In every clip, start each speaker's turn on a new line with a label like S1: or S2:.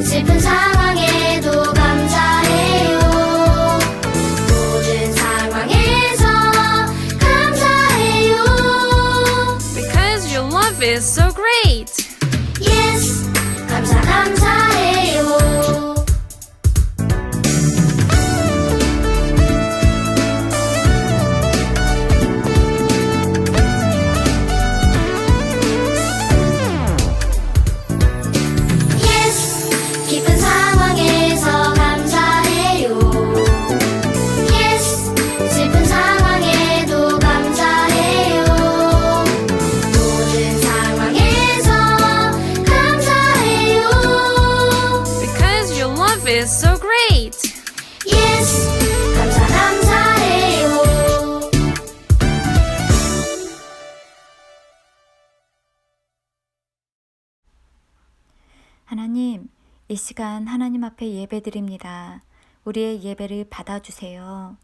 S1: 슬픈 상황에도 감사해요. 모든 상황에서 감사해요.
S2: Because your love is so great.
S1: Yes, 감사해요. Yes, 기쁜 상황에서 감사해요. Yes, 슬픈 상황에도 감사해요. 모든 상황에서 감사해요.
S2: Because your love is so great.
S1: Yes, 감사해요.
S3: 하나님, 이 시간 하나님 앞에 예배드립니다. 우리의 예배를 받아주세요.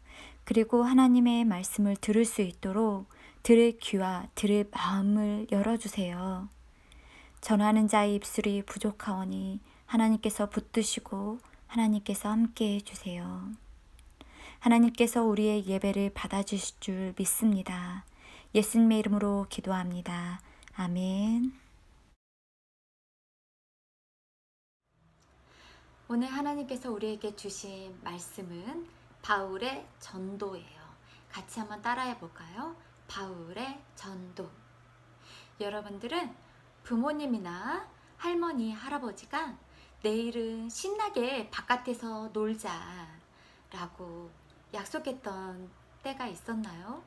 S3: 그리고 하나님의 말씀을 들을 수 있도록 들을 귀와 들을 마음을 열어주세요. 전하는 자의 입술이 부족하오니 하나님께서 붙드시고 하나님께서 함께 해주세요. 하나님께서 우리의 예배를 받아주실 줄 믿습니다. 예수님의 이름으로 기도합니다. 아멘. 오늘 하나님께서 우리에게 주신 말씀은 바울의 전도예요. 같이 한번 따라해 볼까요? 바울의 전도. 여러분들은 부모님이나 할머니, 할아버지가 내일은 신나게 바깥에서 놀자라고 약속했던 때가 있었나요?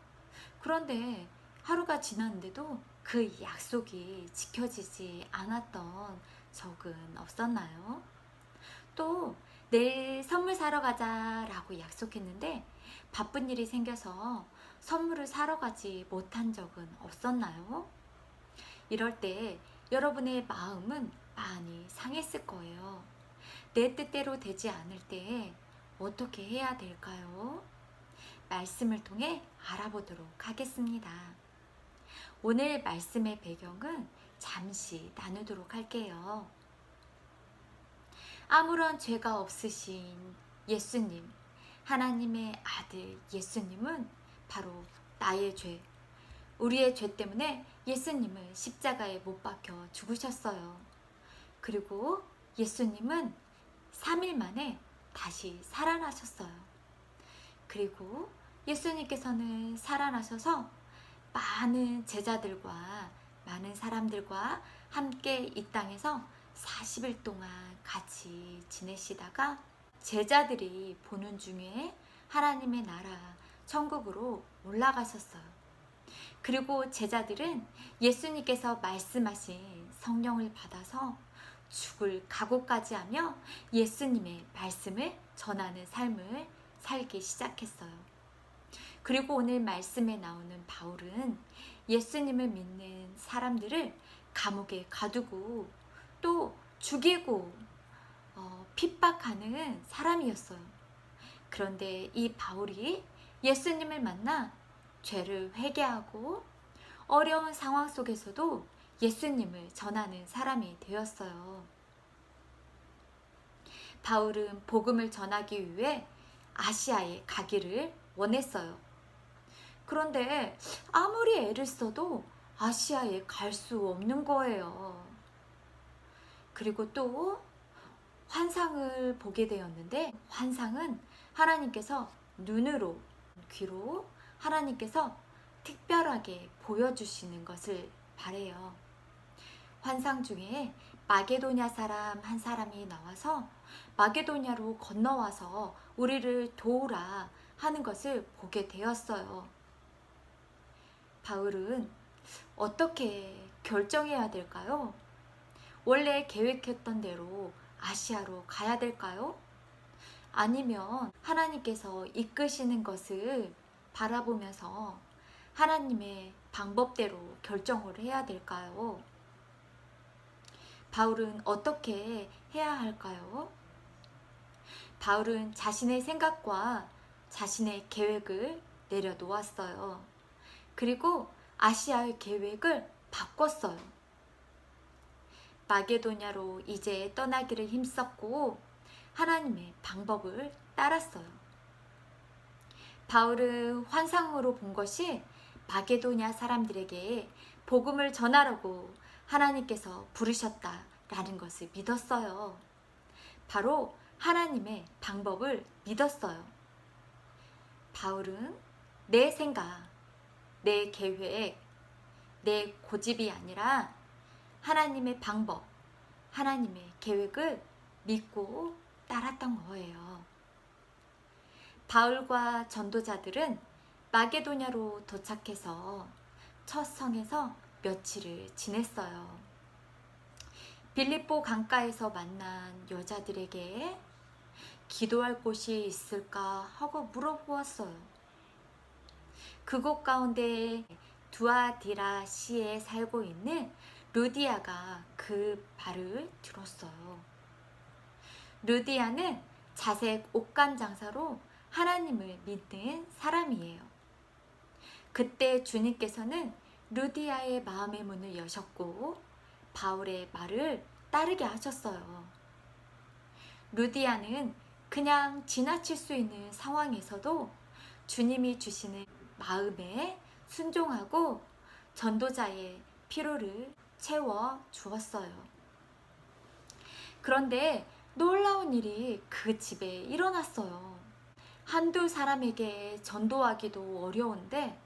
S3: 그런데 하루가 지났는데도 그 약속이 지켜지지 않았던 적은 없었나요? 또 내일 선물 사러 가자라고 약속했는데 바쁜 일이 생겨서 선물을 사러 가지 못한 적은 없었나요? 이럴 때 여러분의 마음은 많이 상했을 거예요. 내 뜻대로 되지 않을 때 어떻게 해야 될까요? 말씀을 통해 알아보도록 하겠습니다. 오늘 말씀의 배경은 잠시 나누도록 할게요. 아무런 죄가 없으신 예수님, 하나님의 아들 예수님은 바로 나의 죄, 우리의 죄 때문에 예수님을 십자가에 못 박혀 죽으셨어요. 그리고 예수님은 3일 만에 다시 살아나셨어요. 그리고 예수님께서는 살아나셔서 많은 제자들과 많은 사람들과 함께 이 땅에서 40일 동안 같이 지내시다가 제자들이 보는 중에 하나님의 나라 천국으로 올라가셨어요. 그리고 제자들은 예수님께서 말씀하신 성령을 받아서 죽을 각오까지 하며 예수님의 말씀을 전하는 삶을 살기 시작했어요. 그리고 오늘 말씀에 나오는 바울은 예수님을 믿는 사람들을 감옥에 가두고 또 죽이고 핍박하는 사람이었어요. 그런데 이 바울이 예수님을 만나 죄를 회개하고 어려운 상황 속에서도 예수님을 전하는 사람이 되었어요. 바울은 복음을 전하기 위해 아시아에 가기를 원했어요. 그런데 아무리 애를 써도 아시아에 갈 수 없는 거예요. 그리고 또 환상을 보게 되었는데 환상은 하나님께서 눈으로, 귀로 하나님께서 특별하게 보여주시는 것을 바래요. 환상 중에 마게도냐 사람 한 사람이 나와서 마게도냐로 건너와서 우리를 도우라 하는 것을 보게 되었어요. 바울은 어떻게 결정해야 될까요? 원래 계획했던 대로 아시아로 가야 될까요? 아니면 하나님께서 이끄시는 것을 바라보면서 하나님의 방법대로 결정을 해야 될까요? 바울은 어떻게 해야 할까요? 바울은 자신의 생각과 자신의 계획을 내려놓았어요. 그리고 아시아의 계획을 바꿨어요. 마게도냐로 이제 떠나기를 힘썼고 하나님의 방법을 따랐어요. 바울은 환상으로 본 것이 마게도냐 사람들에게 복음을 전하라고 하나님께서 부르셨다라는 것을 믿었어요. 바로 하나님의 방법을 믿었어요. 바울은 내 생각, 내 계획, 내 고집이 아니라 하나님의 방법, 하나님의 계획을 믿고 따랐던 거예요. 바울과 전도자들은 마게도냐로 도착해서 첫 성에서 며칠을 지냈어요. 빌립보 강가에서 만난 여자들에게 기도할 곳이 있을까 하고 물어보았어요. 그곳 가운데 두아디라 시에 살고 있는 루디아가 그 말을 들었어요. 루디아는 자색 옷감 장사로 하나님을 믿는 사람이에요. 그때 주님께서는 루디아의 마음의 문을 여셨고 바울의 말을 따르게 하셨어요. 루디아는 그냥 지나칠 수 있는 상황에서도 주님이 주시는 마음에 순종하고 전도자의 필요를 채워 주었어요. 그런데 놀라운 일이 그 집에 일어났어요. 한두 사람에게 전도하기도 어려운데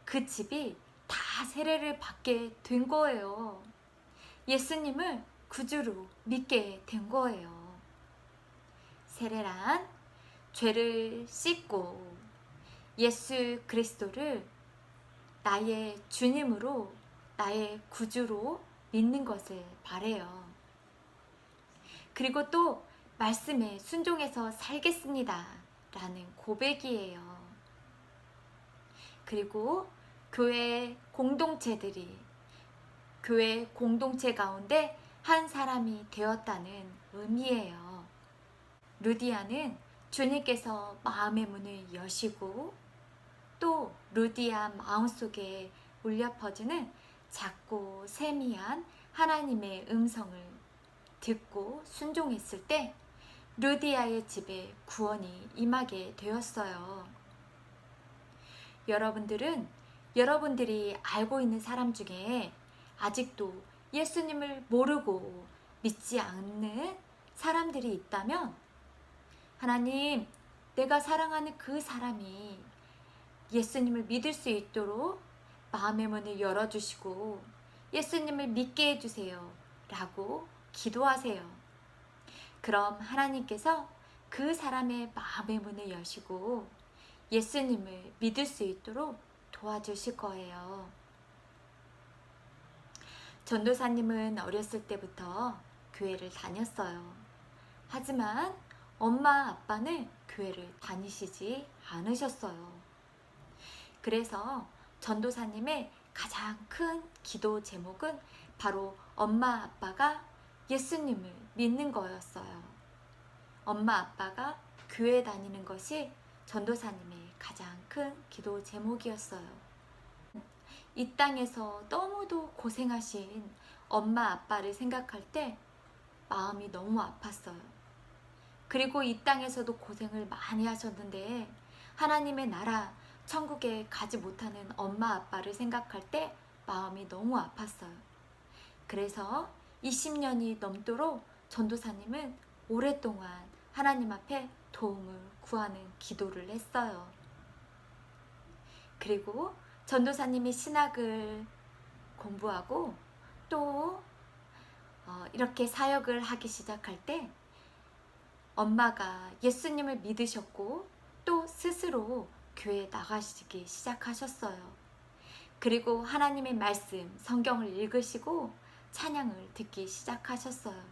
S3: 그 집이 다 세례를 받게 된 거예요. 예수님을 구주로 믿게 된 거예요. 세례란 죄를 씻고 예수 그리스도를 나의 주님으로, 나의 구주로 믿는 것을 바래요. 그리고 또 말씀에 순종해서 살겠습니다 라는 고백이에요. 그리고 교회 공동체들이 교회 공동체 가운데 한 사람이 되었다는 의미예요. 루디아는 주님께서 마음의 문을 여시고 또 루디아 마음속에 울려 퍼지는 작고 세미한 하나님의 음성을 듣고 순종했을 때 루디아의 집에 구원이 임하게 되었어요. 여러분들은 여러분들이 알고 있는 사람 중에 아직도 예수님을 모르고 믿지 않는 사람들이 있다면 하나님, 내가 사랑하는 그 사람이 예수님을 믿을 수 있도록 마음의 문을 열어주시고 예수님을 믿게 해주세요 라고 기도하세요. 그럼 하나님께서 그 사람의 마음의 문을 여시고 예수님을 믿을 수 있도록 도와주실 거예요. 전도사님은 어렸을 때부터 교회를 다녔어요. 하지만 엄마 아빠는 교회를 다니시지 않으셨어요. 그래서 전도사님의 가장 큰 기도 제목은 바로 엄마 아빠가 예수님을 믿는 거였어요. 엄마 아빠가 교회 다니는 것이 전도사님의 가장 큰 기도 제목이었어요. 이 땅에서 너무도 고생하신 엄마 아빠를 생각할 때 마음이 너무 아팠어요. 그리고 이 땅에서도 고생을 많이 하셨는데 하나님의 나라 천국에 가지 못하는 엄마 아빠를 생각할 때 마음이 너무 아팠어요. 그래서 20년이 넘도록 전도사님은 오랫동안 하나님 앞에 도움을 구하는 기도를 했어요. 그리고 전도사님이 신학을 공부하고 또 이렇게 사역을 하기 시작할 때 엄마가 예수님을 믿으셨고 또 스스로 교회에 나가시기 시작하셨어요. 그리고 하나님의 말씀, 성경을 읽으시고 찬양을 듣기 시작하셨어요.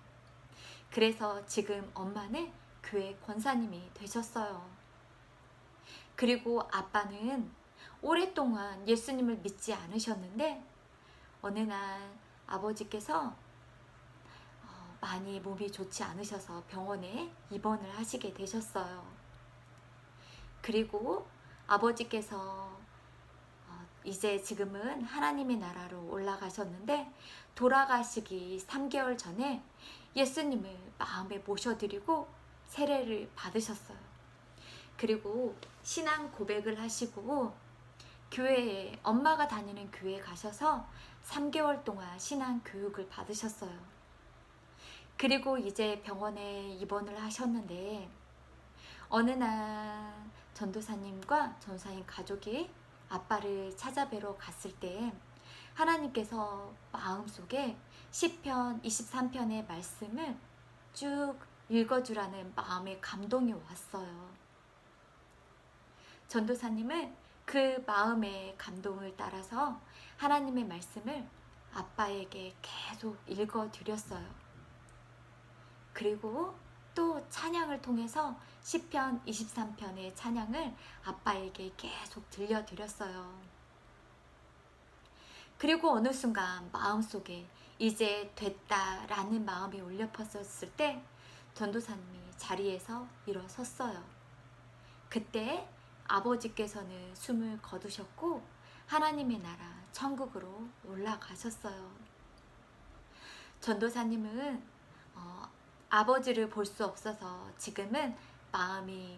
S3: 그래서 지금 엄마는 교회 권사님이 되셨어요. 그리고 아빠는 오랫동안 예수님을 믿지 않으셨는데 어느 날 아버지께서 많이 몸이 좋지 않으셔서 병원에 입원을 하시게 되셨어요. 그리고 아버지께서 이제 지금은 하나님의 나라로 올라가셨는데 돌아가시기 3개월 전에 예수님을 마음에 모셔드리고 세례를 받으셨어요. 그리고 신앙 고백을 하시고 교회에 엄마가 다니는 교회에 가셔서 3개월 동안 신앙 교육을 받으셨어요. 그리고 이제 병원에 입원을 하셨는데 어느 날 전도사님과 전도사님 가족이 아빠를 찾아뵈러 갔을 때 하나님께서 마음속에 시편 23편의 말씀을 쭉 읽어주라는 마음의 감동이 왔어요. 전도사님은 그 마음의 감동을 따라서 하나님의 말씀을 아빠에게 계속 읽어드렸어요. 그리고 또 찬양을 통해서 시편 23편의 찬양을 아빠에게 계속 들려드렸어요. 그리고 어느 순간 마음속에 이제 됐다라는 마음이 울려 퍼졌을 때 전도사님이 자리에서 일어섰어요. 그때 아버지께서는 숨을 거두셨고 하나님의 나라 천국으로 올라가셨어요. 전도사님은 아버지를 볼 수 없어서 지금은 마음이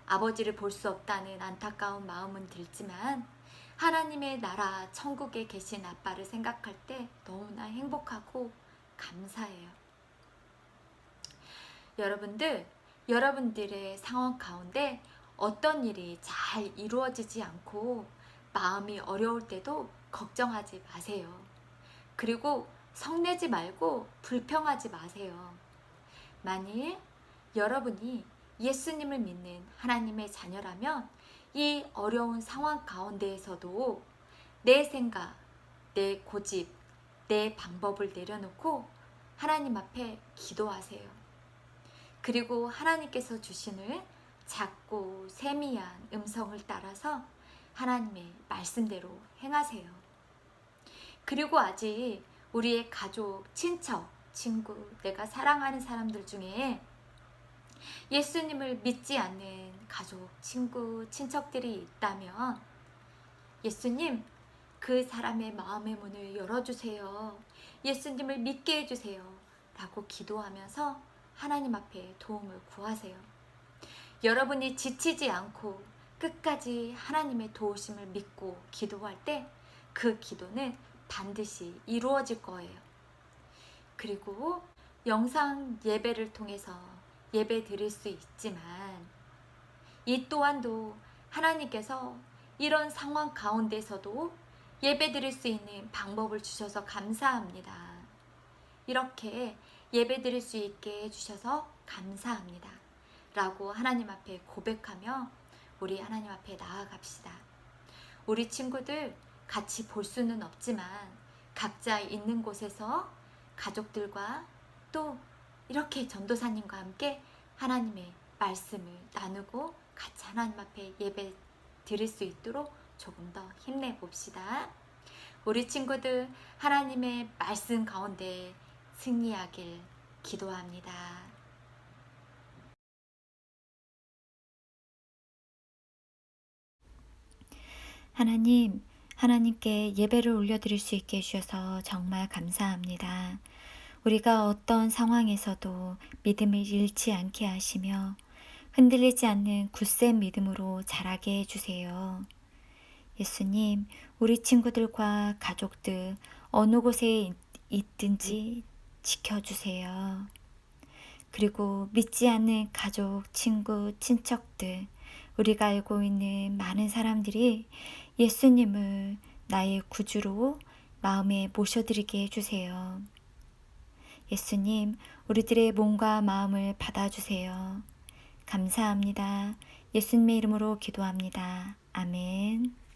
S3: 아버지를 볼 수 없다는 안타까운 마음은 들지만 하나님의 나라 천국에 계신 아빠를 생각할 때 너무나 행복하고 감사해요. 여러분들의 상황 가운데 어떤 일이 잘 이루어지지 않고 마음이 어려울 때도 걱정하지 마세요. 그리고 성내지 말고 불평하지 마세요. 만일 여러분이 예수님을 믿는 하나님의 자녀라면 이 어려운 상황 가운데에서도 내 생각, 내 고집, 내 방법을 내려놓고 하나님 앞에 기도하세요. 그리고 하나님께서 주시는 작고 세미한 음성을 따라서 하나님의 말씀대로 행하세요. 그리고 아직 우리의 가족, 친척, 친구, 내가 사랑하는 사람들 중에 예수님을 믿지 않는 가족, 친구, 친척들이 있다면 예수님, 그 사람의 마음의 문을 열어주세요. 예수님을 믿게 해주세요. 라고 기도하면서 하나님 앞에 도움을 구하세요. 여러분이 지치지 않고 끝까지 하나님의 도우심을 믿고 기도할 때 그 기도는 반드시 이루어질 거예요. 그리고 영상 예배를 통해서 예배 드릴 수 있지만 이 또한도 하나님께서 이런 상황 가운데서도 예배 드릴 수 있는 방법을 주셔서 감사합니다. 이렇게 예배 드릴 수 있게 해주셔서 감사합니다. 라고 하나님 앞에 고백하며 우리 하나님 앞에 나아갑시다. 우리 친구들 같이 볼 수는 없지만 각자 있는 곳에서 가족들과 또 이렇게 전도사님과 함께 하나님의 말씀을 나누고 같이 하나님 앞에 예배 드릴 수 있도록 조금 더 힘내봅시다. 우리 친구들 하나님의 말씀 가운데 승리하길 기도합니다.
S4: 하나님께 예배를 올려드릴 수 있게 해주셔서 정말 감사합니다. 우리가 어떤 상황에서도 믿음을 잃지 않게 하시며 흔들리지 않는 굳센 믿음으로 자라게 해주세요. 예수님, 우리 친구들과 가족들 어느 곳에 있든지 지켜주세요. 그리고 믿지 않는 가족, 친구, 친척들, 우리가 알고 있는 많은 사람들이 예수님을 나의 구주로 마음에 모셔드리게 해주세요. 예수님, 우리들의 몸과 마음을 받아주세요. 감사합니다. 예수님의 이름으로 기도합니다. 아멘.